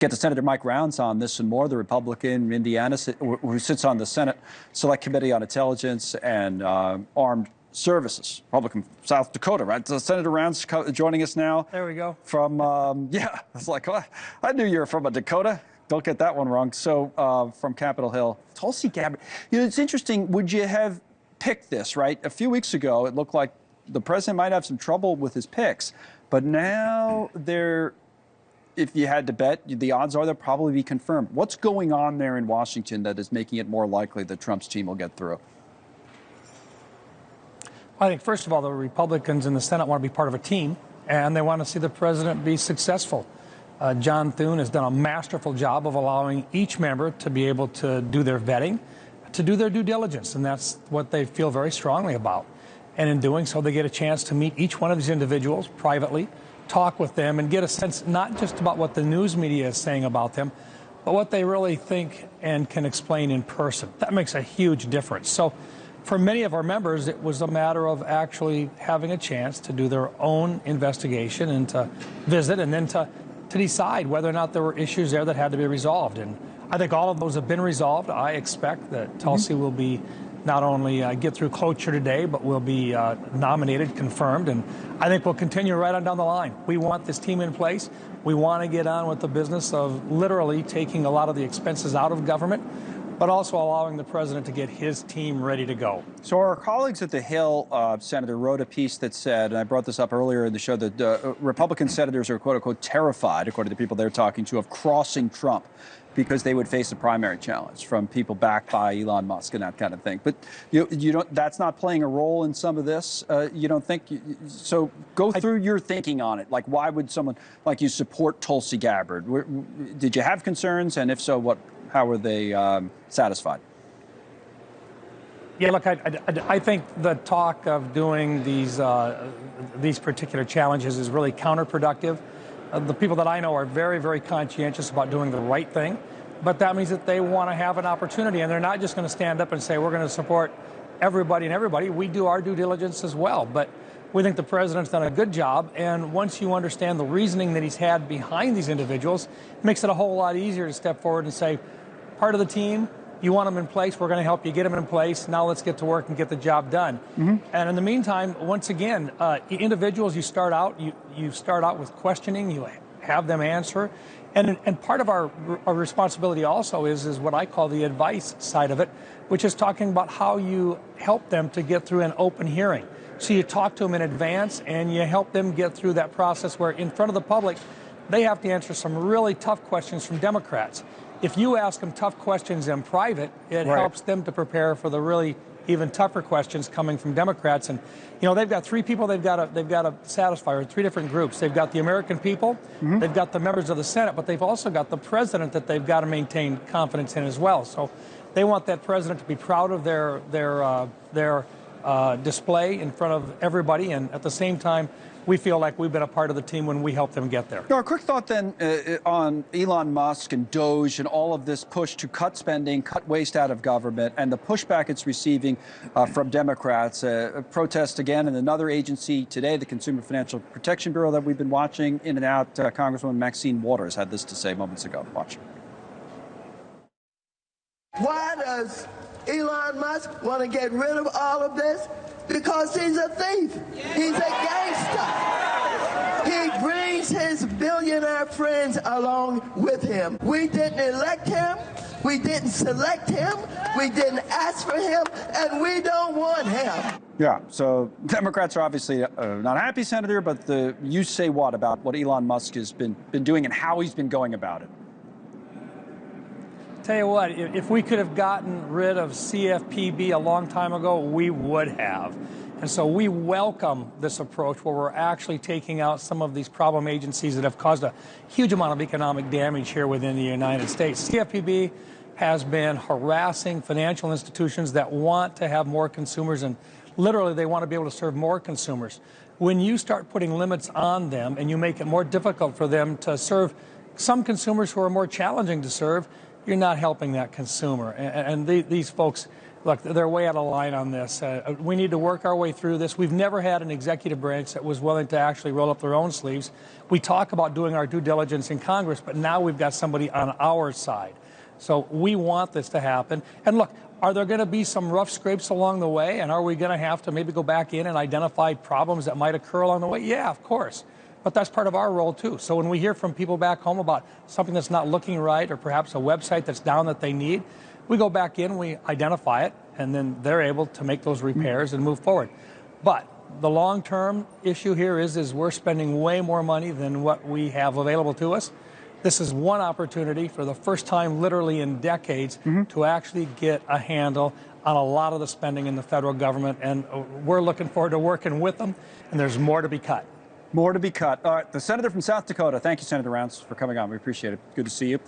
Get to Senator Mike Rounds on this and more, the Republican from Indiana who sits on the Senate Select Committee on Intelligence and Armed Services, Republican from South Dakota, right? So Senator Rounds joining us now. There we go. From, yeah, it's like, oh, I knew you were from a Dakota. Don't get that one wrong. So from Capitol Hill, Tulsi Gabbard. You know, it's interesting. Would you have picked this, right? A few weeks ago, it looked like the president might have some trouble with his picks, but now if you had to bet, the odds are they'll probably be confirmed. What's going on there in Washington that is making it more likely that Trump's team will get through? I think, first of all, the Republicans in the Senate want to be part of a team, and they want to see the president be successful. John Thune has done a masterful job of allowing each member to be able to do their vetting, to do their due diligence, and that's what they feel very strongly about. And in doing so, they get a chance to meet each one of these individuals privately, talk with them, and get a sense not just about what the news media is saying about them, but what they really think and can explain in person. That makes a huge difference. So for many of our members, it was a matter of actually having a chance to do their own investigation and to visit and then to decide whether or not there were issues there that had to be resolved. And I think all of those have been resolved. I expect that Tulsi will be not only get through cloture today, but will be nominated, confirmed, and I think we'll continue right on down the line. We want this team in place. We want to get on with the business of literally taking a lot of the expenses out of government, but also allowing the president to get his team ready to go. So our colleagues at the Hill, Senator, wrote a piece that said, and I brought this up earlier in the show, that Republican senators are, quote unquote, terrified, according to the people they're talking to, of crossing Trump, because they would face a primary challenge from people backed by Elon Musk and that kind of thing. But you don't. That's not playing a role in some of this. You don't think? So go through your thinking on it. Like, why would someone like you support Tulsi Gabbard? Did you have concerns, and if so, what? How were they satisfied? Yeah, look, I think the talk of doing these particular challenges is really counterproductive. The people that I know are very, very conscientious about doing the right thing, but that means that they want to have an opportunity, and they're not just going to stand up and say, we're going to support everybody and everybody. We do our due diligence as well, but we think the president's done a good job, and once you understand the reasoning that he's had behind these individuals, it makes it a whole lot easier to step forward and say, part of the team, you want them in place, we're going to help you get them in place, now let's get to work and get the job done. And in the meantime, once again, individuals, you start out with questioning, you have them answer, and part of our responsibility also is what I call the advice side of it, which is talking about how you help them to get through an open hearing. So you talk to them in advance and you help them get through that process where in front of the public, they have to answer some really tough questions from Democrats. If you ask them tough questions in private, it helps them to prepare for the really even tougher questions coming from Democrats. And you know, they've got three people they've got to satisfy, or three different groups. They've got the American people, they've got the members of the Senate, but they've also got the president that they've got to maintain confidence in as well. So they want that president to be proud of their display in front of everybody, and at the same time, we feel like we've been a part of the team when we help them get there. Now, a quick thought then on Elon Musk and DOGE and all of this push to cut spending, cut waste out of government, and the pushback it's receiving from Democrats. A protest again in another agency today, the Consumer Financial Protection Bureau that we've been watching in and out. Congresswoman Maxine Waters had this to say moments ago. Watch. Why does Elon Musk want to get rid of all of this? Because he's a thief. He's a gangster. He brings his billionaire friends along with him. We didn't elect him. We didn't select him. We didn't ask for him. And we don't want him. Yeah, so Democrats are obviously not happy, Senator, but you say what about what Elon Musk has been doing and how he's been going about it? Tell you what, if we could have gotten rid of CFPB a long time ago, we would have. And so we welcome this approach where we're actually taking out some of these problem agencies that have caused a huge amount of economic damage here within the United States. CFPB has been harassing financial institutions that want to have more consumers, and literally they want to be able to serve more consumers. When you start putting limits on them and you make it more difficult for them to serve some consumers who are more challenging to serve, you're not helping that consumer. And these folks Look, they're way out of line on this. We need to work our way through this. We've never had an executive branch that was willing to actually roll up their own sleeves. We talk about doing our due diligence in Congress, but now we've got somebody on our side. So we want this to happen. And look, are there going to be some rough scrapes along the way? And are we going to have to maybe go back in and identify problems that might occur along the way? Yeah, of course. But that's part of our role, too. So when we hear from people back home about something that's not looking right or perhaps a website that's down that they need, we go back in, we identify it, and then they're able to make those repairs and move forward. But the long-term issue here is we're spending way more money than what we have available to us. This is one opportunity for the first time literally in decades to actually get a handle on a lot of the spending in the federal government, and we're looking forward to working with them, and there's more to be cut. More to be cut. All right, the senator from South Dakota. Thank you, Senator Rounds, for coming on. We appreciate it. Good to see you.